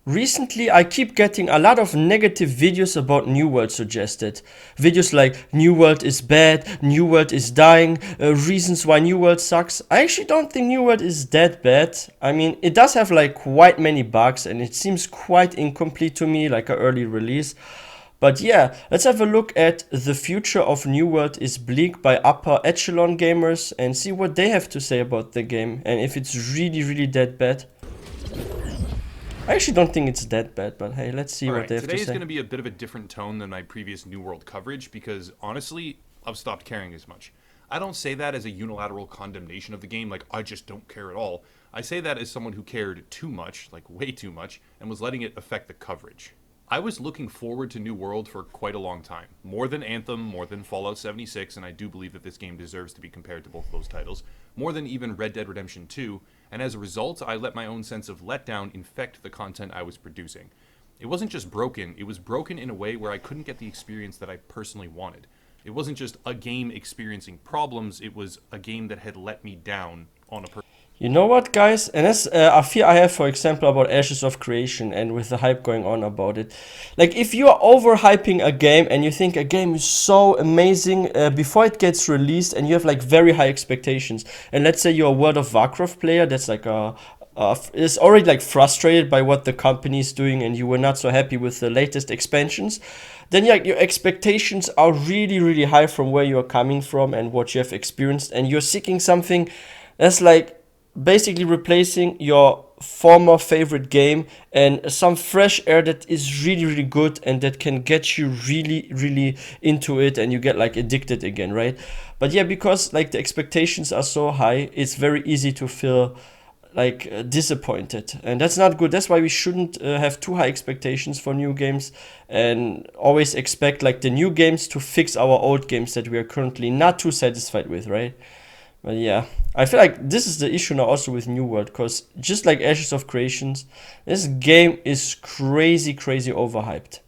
recently I keep getting a lot of negative videos about New World suggested. Videos like New World is bad, New World is dying, reasons why New World sucks. I actually don't think New World is that bad. I mean, it does have like quite many bugs and it seems quite incomplete to me, like an early release. But yeah, let's have a look at The Future of New World is Bleak by Upper Echelon Gamers and see what they have to say about the game and if it's really that bad. I actually don't think it's that bad, but hey, let's see what they have to say. Today is going to be a bit of a different tone than my previous New World coverage because honestly, I've stopped caring as much. I don't say that as a unilateral condemnation of the game, like I just don't care at all. I say that as someone who cared too much, like way too much, and was letting it affect the coverage. I was looking forward to New World for quite a long time. More than Anthem, more than Fallout 76, and I do believe that this game deserves to be compared to both of those titles. More than even Red Dead Redemption 2, and as a result, I let my own sense of letdown infect the content I was producing. It wasn't just broken, it was broken in a way where I couldn't get the experience that I personally wanted. It wasn't just a game experiencing problems, it was a game that had let me down on a You know what, guys? And that's a fear I have, for example, about Ashes of Creation and with the hype going on about it. Like, if you are overhyping a game and you think a game is so amazing before it gets released and you have like very high expectations, and let's say you're a World of Warcraft player that's like is already like frustrated by what the company is doing and you were not so happy with the latest expansions, then yeah, your expectations are really high from where you're coming from and what you have experienced, and you're seeking something that's like basically replacing your former favorite game and some fresh air that is really good and that can get you really into it and you get like addicted again, right? But yeah, because like the expectations are so high, it's very easy to feel like disappointed, and that's not good. That's why we shouldn't have too high expectations for new games and always expect like the new games to fix our old games that we are currently not too satisfied with, right? But yeah, I feel like this is the issue now also with New World, because just like Ashes of Creations, this game is crazy overhyped.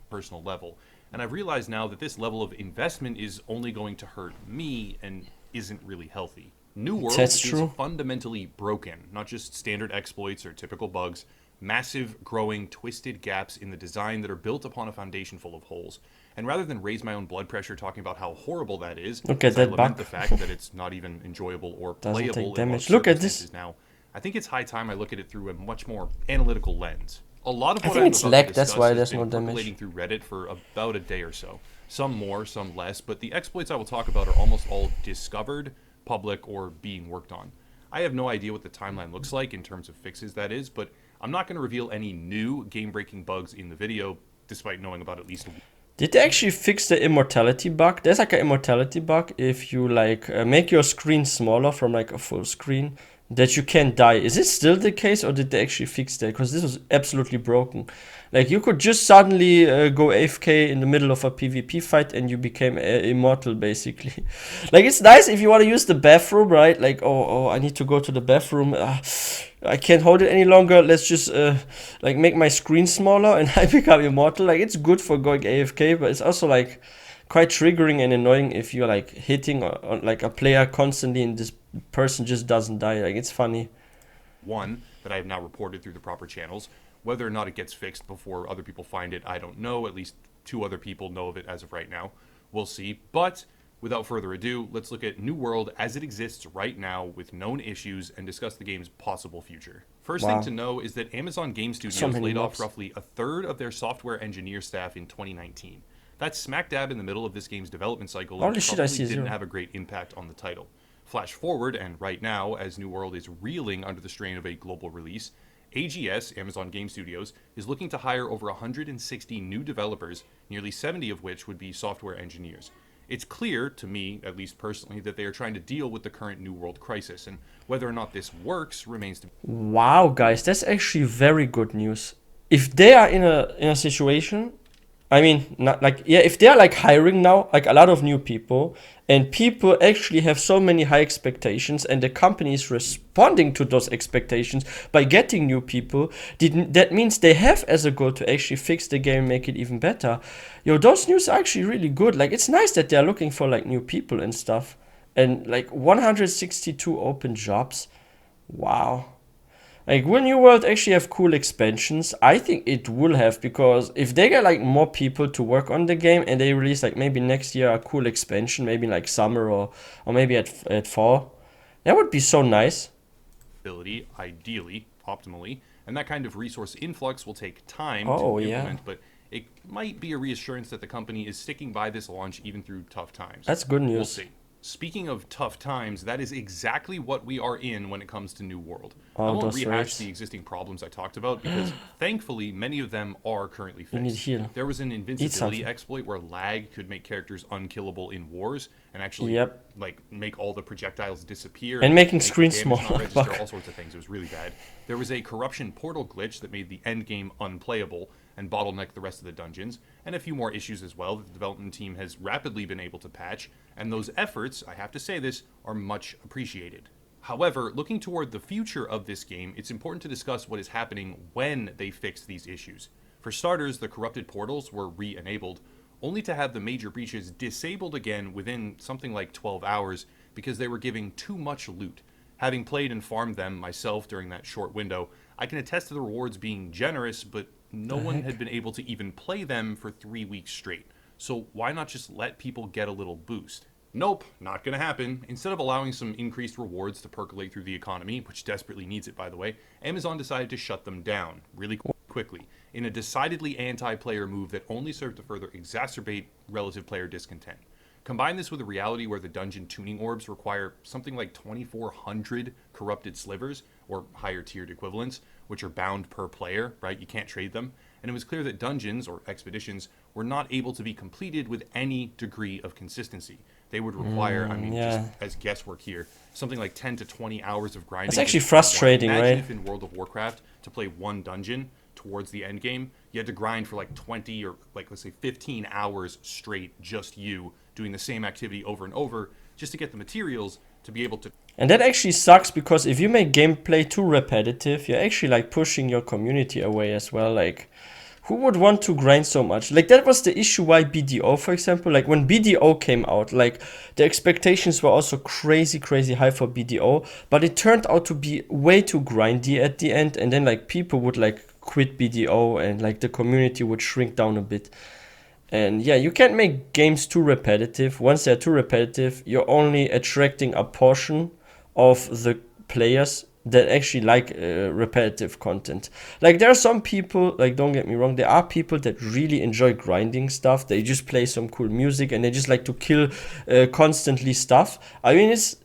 personal level. And I've realized now that this level of investment is only going to hurt me and isn't really healthy. New World That's is true. fundamentally broken, not just standard exploits or typical bugs, massive, growing, twisted gaps in the design that are built upon a foundation full of holes. And rather than raise my own blood pressure talking about how horrible that is, Look at as I that lament bug. the fact that it's not even enjoyable or Doesn't playable take in damage. most Look at circumstances this. now, I think it's high time I look at it through a much more analytical lens. A lot of I what think I'm it's about lag, to that's discuss why has there's been no damage. percolating through Reddit for about a day or so. Some more, some less, but the exploits I will talk about are almost all discovered, public, or being worked on. I have no idea what the timeline looks like in terms of fixes, that is, but I'm not going to reveal any new game-breaking bugs in the video, despite knowing about at least. Did they actually fix the immortality bug? There's like an immortality bug if you like make your screen smaller from like a full screen, that you can't die. Is it still the case, or did they actually fix that? Because this was absolutely broken. Like you could just suddenly go AFK in the middle of a PvP fight and you became immortal basically. Like it's nice if you want to use the bathroom, right? Like oh I need to go to the bathroom. I can't hold it any longer. Let's just like make my screen smaller and I become immortal. Like it's good for going AFK, but it's also like quite triggering and annoying if you're like hitting on like a player constantly and this person just doesn't die. Like it's funny. One that I have now reported through the proper channels. Whether or not it gets fixed before other people find it, I don't know. At least 2 other people know of it as of right now. We'll see. But without further ado, let's look at New World as it exists right now with known issues and discuss the game's possible future. First Wow. thing to know is that Amazon Game Studios many laid off mobs. roughly a third of their software engineer staff in 2019. That's smack dab in the middle of this game's development cycle Holy and shit, I probably see didn't zero. have a great impact on the title. Flash forward, and right now, as New World is reeling under the strain of a global release, AGS, Amazon Game Studios, is looking to hire over 160 new developers, nearly 70 of which would be software engineers. It's clear, to me, at least personally, that they are trying to deal with the current New World crisis, and whether or not this works remains to be. Wow, guys, that's actually very good news. If they are in a situation, I mean, not like yeah, if they're like hiring now like a lot of new people, and people actually have so many high expectations, and the company is responding to those expectations by getting new people, that means they have as a goal to actually fix the game, make it even better. Yo, those news are actually really good. Like it's nice that they're looking for like new people and stuff, and like 162 open jobs. Wow. Like, will New World actually have cool expansions? I think it will have, because if they get like more people to work on the game and they release like maybe next year a cool expansion, maybe like summer or maybe at fall, that would be so nice. Ideally, optimally, and that kind of resource influx will take time Oh to yeah, implement, but it might be a reassurance that the company is sticking by this launch even through tough times. that's good We'll news. see. Speaking of tough times, that is exactly what we are in when it comes to New World. I Oh, won't those rehash raids. the existing problems I talked about because thankfully many of them are currently You need fixed. heal. There was an invincibility something. exploit where lag could make characters unkillable in wars and actually Yep. like make all the projectiles disappear And making make the screens damage not smaller. register, Fuck. all sorts of things. It was really bad. There was a corruption portal glitch that made the end game unplayable and bottlenecked the rest of the dungeons, and a few more issues as well that the development team has rapidly been able to patch, and those efforts, I have to say this, are much appreciated. However, looking toward the future of this game, it's important to discuss what is happening when they fix these issues. For starters, the corrupted portals were re-enabled, only to have the major breaches disabled again within something like 12 hours because they were giving too much loot. Having played and farmed them myself during that short window, I can attest to the rewards being generous, but no one had been able to even play them for 3 weeks straight. So why not just let people get a little boost? Nope, not gonna happen. Instead of allowing some increased rewards to percolate through the economy, which desperately needs it by the way, Amazon decided to shut them down really quickly in a decidedly anti-player move that only served to further exacerbate relative player discontent. Combine this with a reality where the dungeon tuning orbs require something like 2,400 corrupted slivers, or higher tiered equivalents, which are bound per player, right? You can't trade them. And it was clear that dungeons, or expeditions, were not able to be completed with any degree of consistency. They would require, yeah. just as guesswork here, something like 10 to 20 hours of grinding. That's actually just frustrating, Imagine right? if in World of Warcraft, to play one dungeon towards the end game, you had to grind for like 20 or like, let's say 15 hours straight, just you, doing the same activity over and over, just to get the materials to be able to. And that actually sucks, because if you make gameplay too repetitive, you're actually like pushing your community away as well. Like, who would want to grind so much? Like, that was the issue why BDO, for example, like when BDO came out, like the expectations were also crazy high for BDO, but it turned out to be way too grindy at the end, and then like people would like quit BDO and like the community would shrink down a bit. And yeah, you can't make games too repetitive. Once they're too repetitive, you're only attracting a portion of the players that actually like repetitive content. Like, there are some people, like, don't get me wrong, there are people that really enjoy grinding stuff. They just play some cool music and they just like to kill constantly stuff. I mean, it's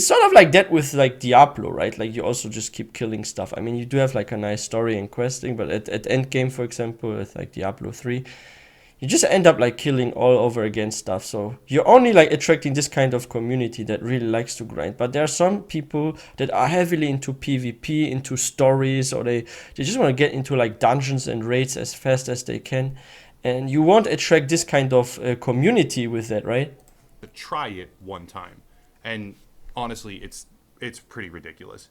sort of like that with like Diablo, right? Like, you also just keep killing stuff. I mean, you do have like a nice story and questing, but at end game, for example, with like Diablo 3, you just end up like killing all over again stuff. So you're only like attracting this kind of community that really likes to grind. But there are some people that are heavily into PvP, into stories, or they just want to get into like dungeons and raids as fast as they can. And you won't attract this kind of community with that, right? Try it one time. And honestly, it's pretty ridiculous.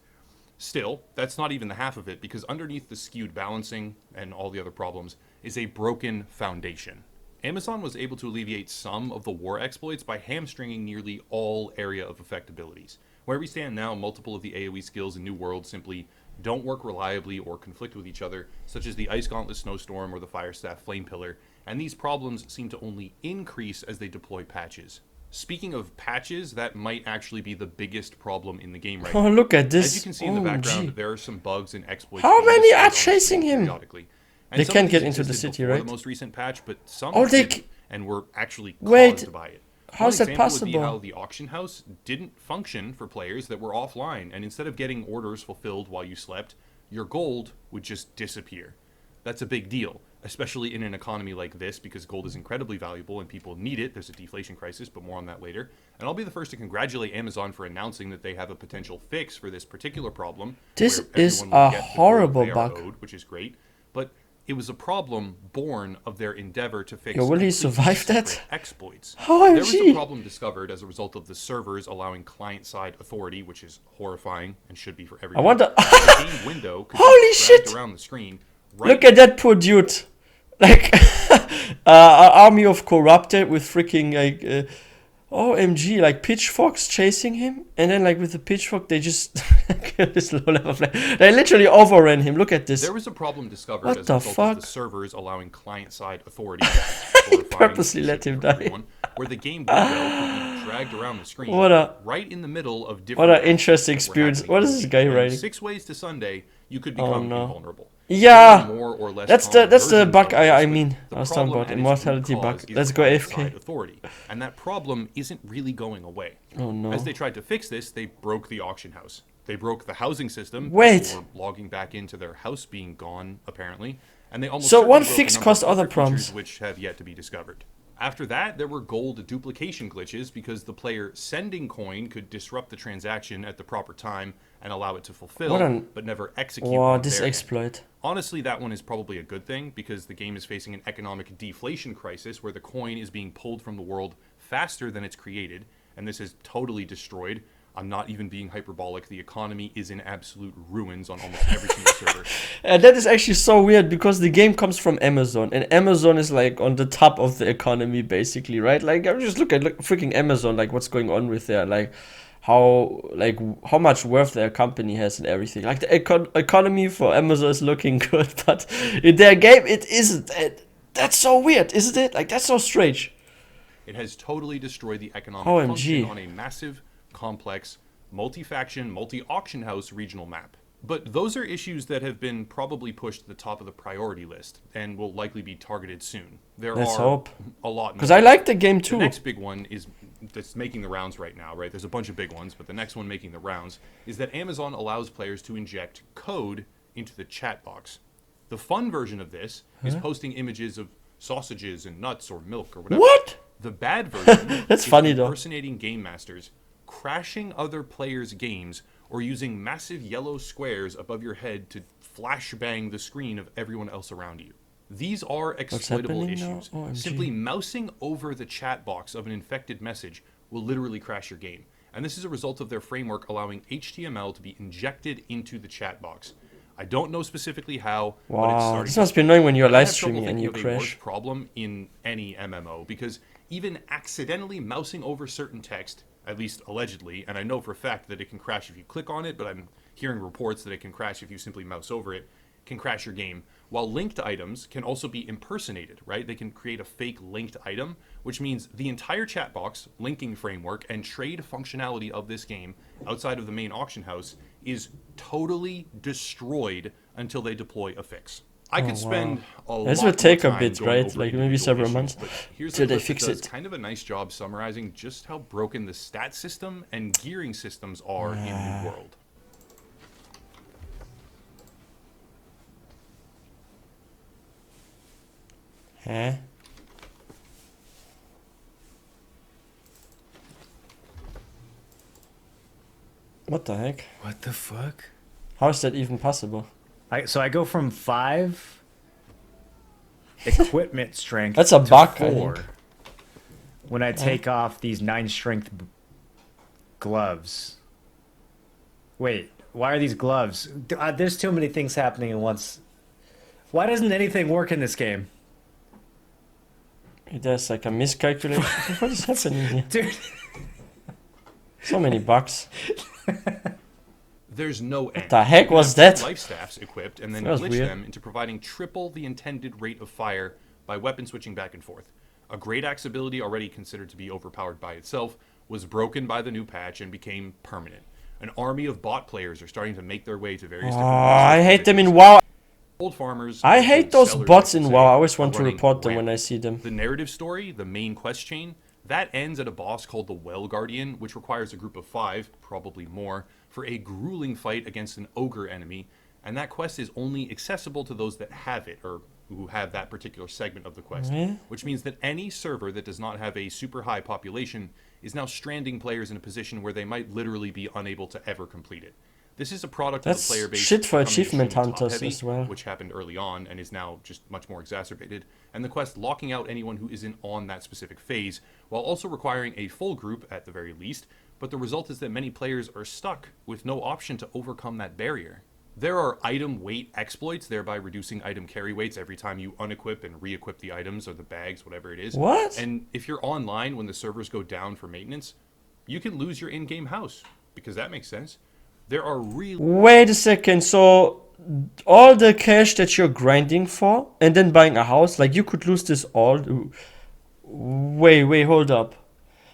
Still, that's not even the half of it, because underneath the skewed balancing and all the other problems is a broken foundation. Amazon was able to alleviate some of the war exploits by hamstringing nearly all area of effect abilities. Where we stand now, multiple of the AoE skills in New World simply don't work reliably or conflict with each other, such as the Ice Gauntlet Snowstorm or the Fire Staff Flame Pillar, and these problems seem to only increase as they deploy patches. Speaking of patches, that might actually be the biggest problem in the game right now. Oh, look at this. As you can see in the background, gee. there are some bugs and exploits. How being many are displayed on the chasing screen him? periodically. And They some can't of these get into the existed city, before right? the most recent patch, but some Oh, they didn't and were actually Wait, caused by it. how's One that example would be possible? how the auction house didn't function for players that were offline, and instead of getting orders fulfilled while you slept, your gold would just disappear. That's a big deal, especially in an economy like this, because gold is incredibly valuable and people need it. There's a deflation crisis, but more on that later. And I'll be the first to congratulate Amazon for announcing that they have a potential fix for this particular problem. This where is everyone will a get the gold horrible they are bug. owed, which is great. But it was a problem born of their endeavor to fix Yo, will he completely survive that? separate exploits. OMG. There was a problem discovered as a result of the servers allowing client-side authority, which is horrifying and should be for everyone. I wonder. The game window could Holy be dragged shit! around the screen. Right. Look at that poor dude. Like, an army of corrupted with freaking like. OMG, like pitchforks chasing him, and then like with the pitchfork they just kill this low level player. They literally overran him. Look at this. There was a problem discovered What as the a result fuck? of the servers allowing client-side authority Purposely let him die. where the game window could be dragged around the screen What a right in the middle of different what an actions interesting that were experience. happening What in is the this game. guy And writing? 6 ways to Sunday, you could Oh become no. invulnerable. Yeah, There are more or less that's common the versions bug of this, I but mean. the I was talking problem about at its root immortality cause bug. is Let's go client-side AFK. authority, and that problem isn't really going away. Oh no. As they tried to fix this, they broke the auction house. They broke the housing system. Wait. People were logging back into their house being gone, apparently. And they almost So certainly one broke a fix number cost of other features problems. which have yet to be discovered. After that, there were gold duplication glitches because the player sending coin could disrupt the transaction at the proper time and allow it to fulfill, but never execute Wow, on this their end. exploit. Honestly, that one is probably a good thing because the game is facing an economic deflation crisis where the coin is being pulled from the world faster than it's created, and this has totally destroyed. I'm not even being hyperbolic. The economy is in absolute ruins on almost every single server. And that is actually so weird because the game comes from Amazon, and Amazon is like on the top of the economy basically, right? Like I'm just look freaking Amazon, like what's going on with their like how much worth their company has and everything. Like the economy for Amazon is looking good, but in their game it isn't. That's so weird, isn't it? Like that's so strange. It has totally destroyed the economic OMG. function on a massive, complex, multi-faction, multi-auction house regional map. But those are issues that have been probably pushed to the top of the priority list and will likely be targeted soon. There Let's are hope. a lot more. Because I like the game The too. next big one is that's making the rounds right now, right? There's a bunch of big ones, but the next one making the rounds is that Amazon allows players to inject code into the chat box. The fun version of this is posting images of sausages and nuts or milk or whatever. What? The bad version That's is funny, though. impersonating game masters, crashing other players' games, or using massive yellow squares above your head to flashbang the screen of everyone else around you. These are exploitable happening now? issues. OMG. Simply mousing over the chat box of an infected message will literally crash your game. And this is a result of their framework allowing HTML to be injected into the chat box. I don't know specifically how, but it's Wow, starting this to must be annoying when you're I live have trouble streaming and thinking you of a worse crash. problem in any MMO because even accidentally mousing over certain text, at least allegedly, and I know for a fact that it can crash if you click on it, but I'm hearing reports that it can crash if you simply mouse over it, can crash your game. While linked items can also be impersonated, right? They can create a fake linked item, which means the entire chat box, linking framework, and trade functionality of this game outside of the main auction house is totally destroyed until they deploy a fix. I could spend a lot This more will take a time bit, going right? over Like maybe individual several issues, months but here's till a they clip that fix does it. kind of a nice job summarizing just how broken the stat system and gearing systems are in New World. Huh? What the heck? What the fuck? How is that even possible? So I go from 5 equipment strength That's a to bug, I 4 think. when I take off these 9 strength gloves. Wait, why are these gloves? There's too many things happening at once. Why doesn't anything work in this game? There's like a miscalculation. What is happening here? Dude, So many bugs. There's no end. the heck You can was have two that? life staffs equipped and then That was glitch weird. them into providing triple the intended rate of fire by weapon switching back and forth. A great axe ability already considered to be overpowered by itself was broken by the new patch and became permanent. An army of bot players are starting to make their way to various different I resource hate them in positions. WoW. Old farmers. I and hate old those sellers, bots I in should WoW. I say, always are want to running report them when rampant. I see them. The narrative story, the main quest chain, that ends at a boss called the Well Guardian, which requires a group of 5, probably more, for a grueling fight against an ogre enemy, and that quest is only accessible to those that have it, or who have that particular segment of the quest, which means that any server that does not have a super high population is now stranding players in a position where they might literally be unable to ever complete it. This is a product of That's the player base shit for becoming achievement extremely hunters top-heavy, as well. which happened early on and is now just much more exacerbated, and the quest locking out anyone who isn't on that specific phase, while also requiring a full group at the very least, but the result is that many players are stuck with no option to overcome that barrier. There are item weight exploits, thereby reducing item carry weights every time you unequip and re-equip the items or the bags, whatever it is. What? And if you're online when the servers go down for maintenance, you can lose your in-game house, because that makes sense. There are really... Wait a second, so all the cash that you're grinding for and then buying a house, like you could lose this all? Wait, hold up.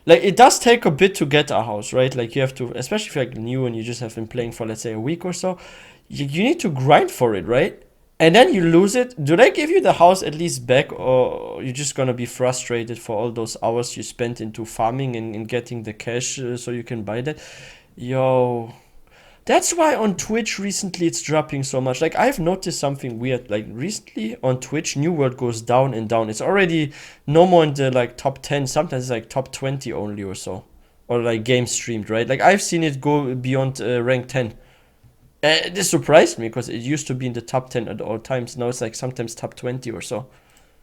Like it does take a bit to get a house, right? Like you have to, especially if you're like new and you just have been playing for let's say a week or so, you need to grind for it, right? And then you lose it. Do they give you the house at least back, or you're just gonna be frustrated for all those hours you spent into farming and getting the cash so you can buy that? Yo, that's why on Twitch recently it's dropping so much. Like I've noticed something weird. Like recently on Twitch, New World goes down and down. It's already no more in the like top 10. Sometimes it's like top 20 only or so, or like game streamed, right? Like I've seen it go beyond rank 10. This surprised me because it used to be in the top 10 at all times. Now it's like sometimes top 20 or so.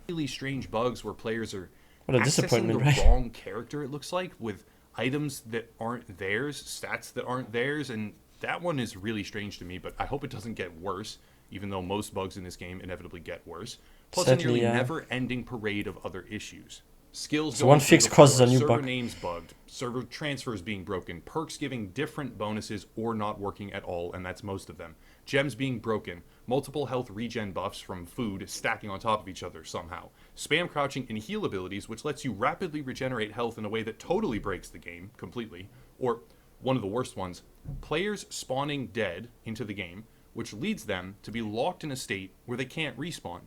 really strange bugs where players are What a accessing disappointment, the right? wrong character, it looks like, with items that aren't theirs, stats that aren't theirs, and that one is really strange to me, but I hope it doesn't get worse, even though most bugs in this game inevitably get worse. Plus Sadly, a nearly yeah. never-ending parade of other issues. Skills So going one through fix the causes floor, a new server bug. names bugged, server transfers being broken, perks giving different bonuses or not working at all, and that's most of them. Gems being broken, multiple health regen buffs from food stacking on top of each other somehow. Spam crouching and heal abilities, which lets you rapidly regenerate health in a way that totally breaks the game completely. Or, one of the worst ones, players spawning dead into the game, which leads them to be locked in a state where they can't respawn.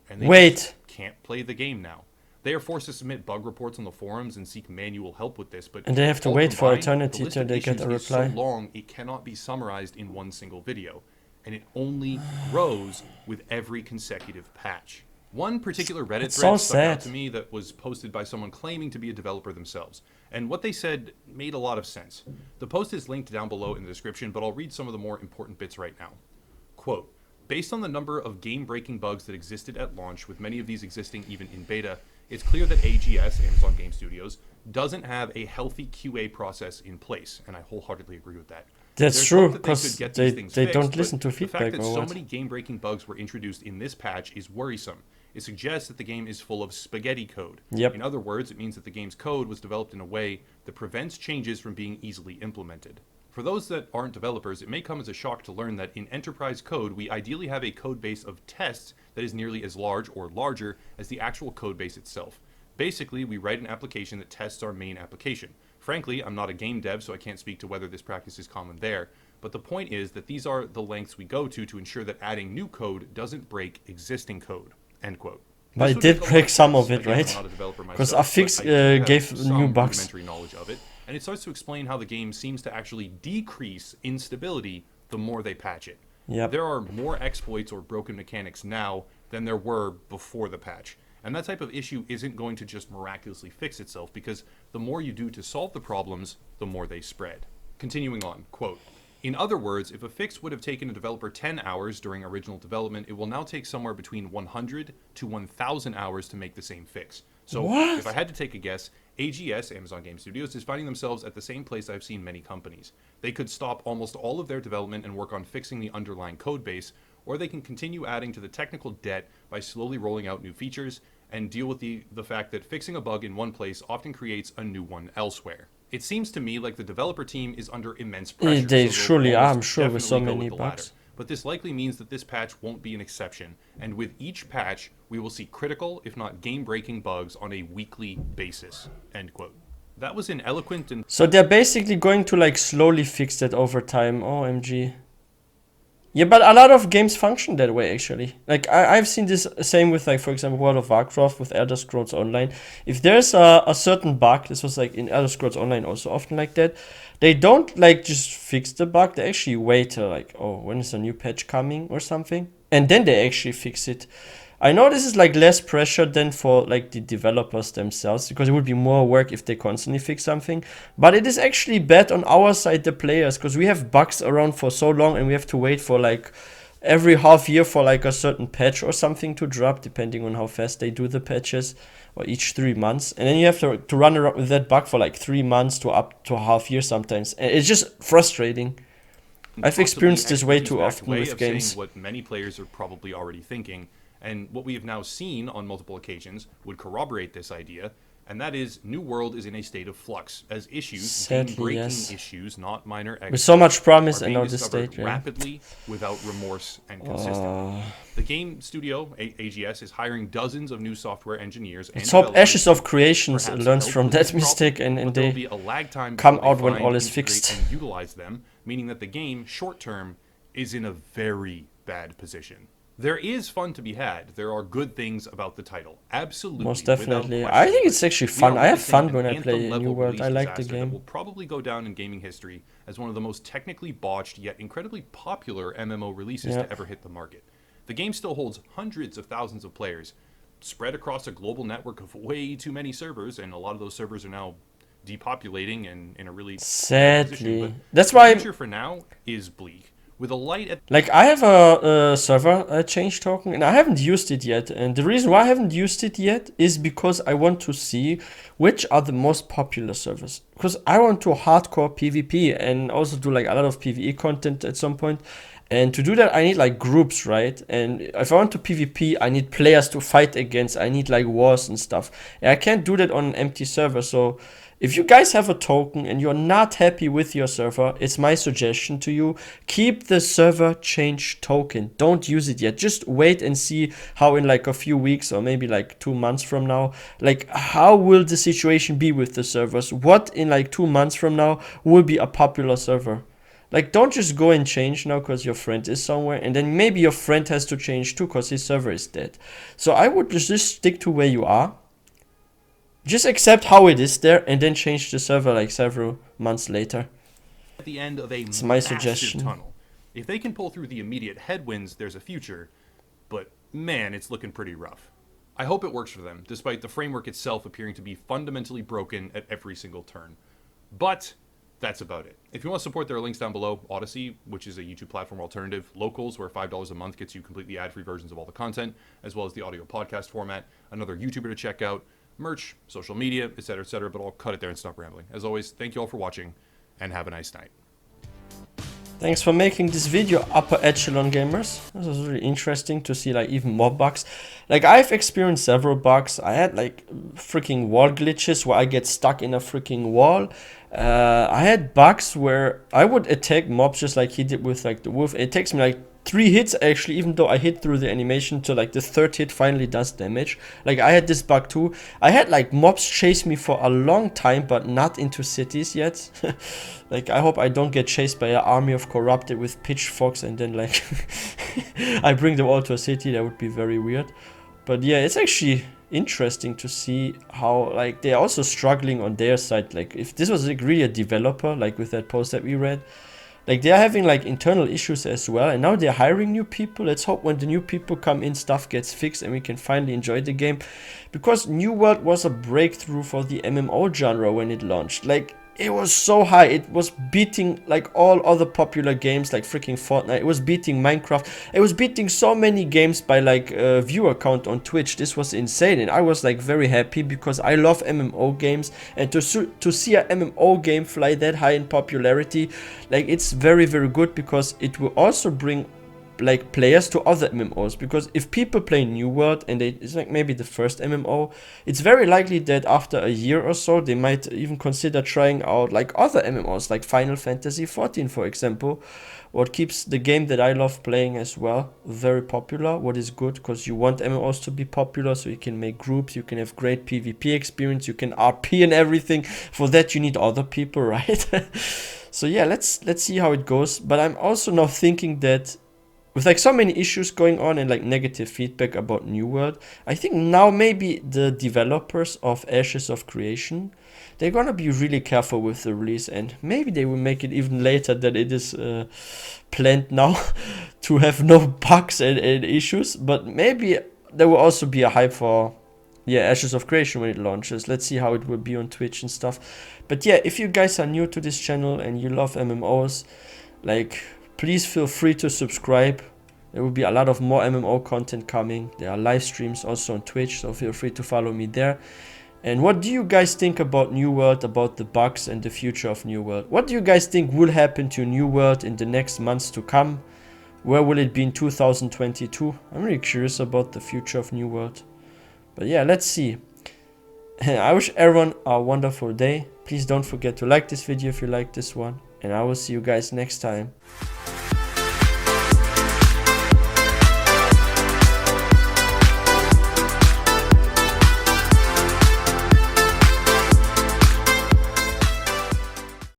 And they Wait. just can't play the game now. They are forced to submit bug reports on the forums and seek manual help with this, but And they have to all wait for combined, eternity the list till of they get issues a is so reply. long it cannot be summarized in one single video, and it only grows with every consecutive patch. One particular Reddit It's thread so stuck out sad. to me that was posted by someone claiming to be a developer themselves, and what they said made a lot of sense. The post is linked down below in the description, but I'll read some of the more important bits right now. Quote, based on the number of game-breaking bugs that existed at launch, with many of these existing even in beta, it's clear that AGS, Amazon Game Studios, doesn't have a healthy QA process in place, and I wholeheartedly agree with that. That's There's true, hope that because could get they these things fixed, don't but listen to the feedback fact that or so what. many game-breaking bugs were introduced in this patch is worrisome. It suggests that the game is full of spaghetti code. Yep. In other words, it means that the game's code was developed in a way that prevents changes from being easily implemented. For those that aren't developers, it may come as a shock to learn that in enterprise code, we ideally have a code base of tests that is nearly as large or larger as the actual code base itself. Basically, we write an application that tests our main application. Frankly, I'm not a game dev, so I can't speak to whether this practice is common there, but the point is that these are the lengths we go to ensure that adding new code doesn't break existing code. End quote. But This it would did make a lot break of some sense. of it, Again, I'm right? not a developer Because myself, Affix but I do have gave some new bugs. rudimentary knowledge of it, and it starts to explain how the game seems to actually decrease instability the more they patch it. Yep. There are more exploits or broken mechanics now than there were before the patch. And that type of issue isn't going to just miraculously fix itself, because the more you do to solve the problems, the more they spread. Continuing on, quote, in other words, if a fix would have taken a developer 10 hours during original development, it will now take somewhere between 100 to 1,000 hours to make the same fix. So What? if I had to take a guess, AGS, Amazon Game Studios, is finding themselves at the same place I've seen many companies. They could stop almost all of their development and work on fixing the underlying code base, or they can continue adding to the technical debt by slowly rolling out new features and deal with the fact that fixing a bug in one place often creates a new one elsewhere. It seems to me like the developer team is under immense pressure. They they'll surely are, I'm almost sure, with so definitely go many the latter. bugs. But this likely means that this patch won't be an exception, and with each patch, we will see critical, if not game-breaking bugs on a weekly basis. End quote. That was an eloquent and So they're basically going to like slowly fix that over time. OMG. Yeah, but a lot of games function that way actually. Like I've seen this same with like, for example, World of Warcraft with Elder Scrolls Online. If there's a certain bug, this was like in Elder Scrolls Online also often like that, they don't like just fix the bug, they actually wait till like, oh, when is a new patch coming or something? And then they actually fix it. I know this is like less pressure than for like the developers themselves, because it would be more work if they constantly fix something. But it is actually bad on our side, the players, because we have bugs around for so long and we have to wait for like every half year for like a certain patch or something to drop, depending on how fast they do the patches, or each 3 months. And then you have to run around with that bug for like 3 months to up to a half year sometimes. And it's just frustrating. I've possibly experienced this way expertise too backed often way with of games. saying what many players are probably already thinking, and what we have now seen on multiple occasions would corroborate this idea, and that is New World is in a state of flux as issues, Sadly, game-breaking yes. issues, not minor With exploits, so much promise are and being now the discovered state, yeah. rapidly without remorse and consistently. The game studio, AGS, is hiring dozens of new software engineers and Let's hope developers Ashes of to Creations perhaps learns help from with that this problem, mistake and but there will they be a lag time come before out they when find, all is integrate, fixed. and utilize them, meaning that the game, short term, is in a very bad position. There is fun to be had. There are good things about the title. Absolutely. Most without definitely. question, I think but it's actually we fun. are I have witnessing fun when an I play anthem-level New World. release I like the disaster that game. will probably go down in gaming history as one of the most technically botched yet incredibly popular MMO releases Yeah. to ever hit the market. The game still holds hundreds of thousands of players, spread across a global network of way too many servers, and a lot of those servers are now depopulating and in a really bad position. Sadly. But That's the why, future for now is bleak. With a light at like, I have a server change token and I haven't used it yet. And the reason why I haven't used it yet is because I want to see which are the most popular servers. Because I want to hardcore PvP and also do like a lot of PvE content at some point. And to do that, I need like groups, right? And if I want to PvP, I need players to fight against. I need like wars and stuff. And I can't do that on an empty server. So if you guys have a token and you're not happy with your server, it's my suggestion to you, keep the server change token. Don't use it yet. Just wait and see how in like a few weeks or maybe like 2 months from now, like how will the situation be with the servers? What in like 2 months from now will be a popular server? Like, don't just go and change now because your friend is somewhere, and then maybe your friend has to change too because his server is dead. So I would just stick to where you are. Just accept how it is there, and then change the server like several months later. the end of a It's my massive suggestion. tunnel. If they can pull through the immediate headwinds, there's a future, but man, it's looking pretty rough. I hope it works for them, despite the framework itself appearing to be fundamentally broken at every single turn. But that's about it. If you want to support, there are links down below. Odyssey, which is a YouTube platform alternative. Locals, where $5 a month gets you completely ad-free versions of all the content, as well as the audio podcast format. Another YouTuber to check out. Merch, social media, etc., but I'll cut it there and stop rambling. As always, thank you all for watching, and have a nice night. Thanks for making this video, Upper Echelon Gamers. This was really interesting to see like even more bugs. Like, I've experienced several bugs. I had like freaking wall glitches where I get stuck in a freaking wall. I had bugs where I would attack mobs just like he did with like the wolf. It takes me like 3 hits actually, even though I hit through the animation to like the 3rd hit finally does damage. Like, I had this bug too. I had like mobs chase me for a long time, but not into cities yet. Like, I hope I don't get chased by an army of corrupted with pitchforks and then like I bring them all to a city. That would be very weird. But yeah, it's actually interesting to see how like they're also struggling on their side. Like, if this was like really a developer, like with that post that we read, like they're having like internal issues as well, and now they're hiring new people. Let's hope when the new people come in, stuff gets fixed and we can finally enjoy the game, because New World was a breakthrough for the MMO genre when it launched. Like, it was so high, it was beating like all other popular games like freaking Fortnite. It was beating Minecraft. It was beating so many games by like viewer count on Twitch. This was insane, and I was like very happy because I love MMO games, and to see a MMO game fly that high in popularity, like, it's very, very good, because it will also bring like players to other MMOs. Because if people play New World and it's like maybe the first MMO, it's very likely that after a year or so they might even consider trying out like other MMOs like Final Fantasy 14, for example. What keeps the game that I love playing as well very popular, what is good, because you want MMOs to be popular so you can make groups, you can have great PvP experience, you can RP and everything. For that you need other people, right? So yeah, let's see how it goes. But I'm also now thinking that with like so many issues going on and like negative feedback about New World, I think now maybe the developers of Ashes of Creation, they're gonna be really careful with the release, and maybe they will make it even later than it is planned now to have no bugs and issues. But maybe there will also be a hype for, yeah, Ashes of Creation when it launches. Let's see how it will be on Twitch and stuff. But yeah, if you guys are new to this channel and you love MMOs, like, please feel free to subscribe. There will be a lot of more MMO content coming. There are live streams also on Twitch, so feel free to follow me there. And what do you guys think about New World, about the bugs and the future of New World? What do you guys think will happen to New World in the next months to come? Where will it be in 2022? I'm really curious about the future of New World. But yeah, let's see. I wish everyone a wonderful day. Please don't forget to like this video if you like this one. And I will see you guys next time.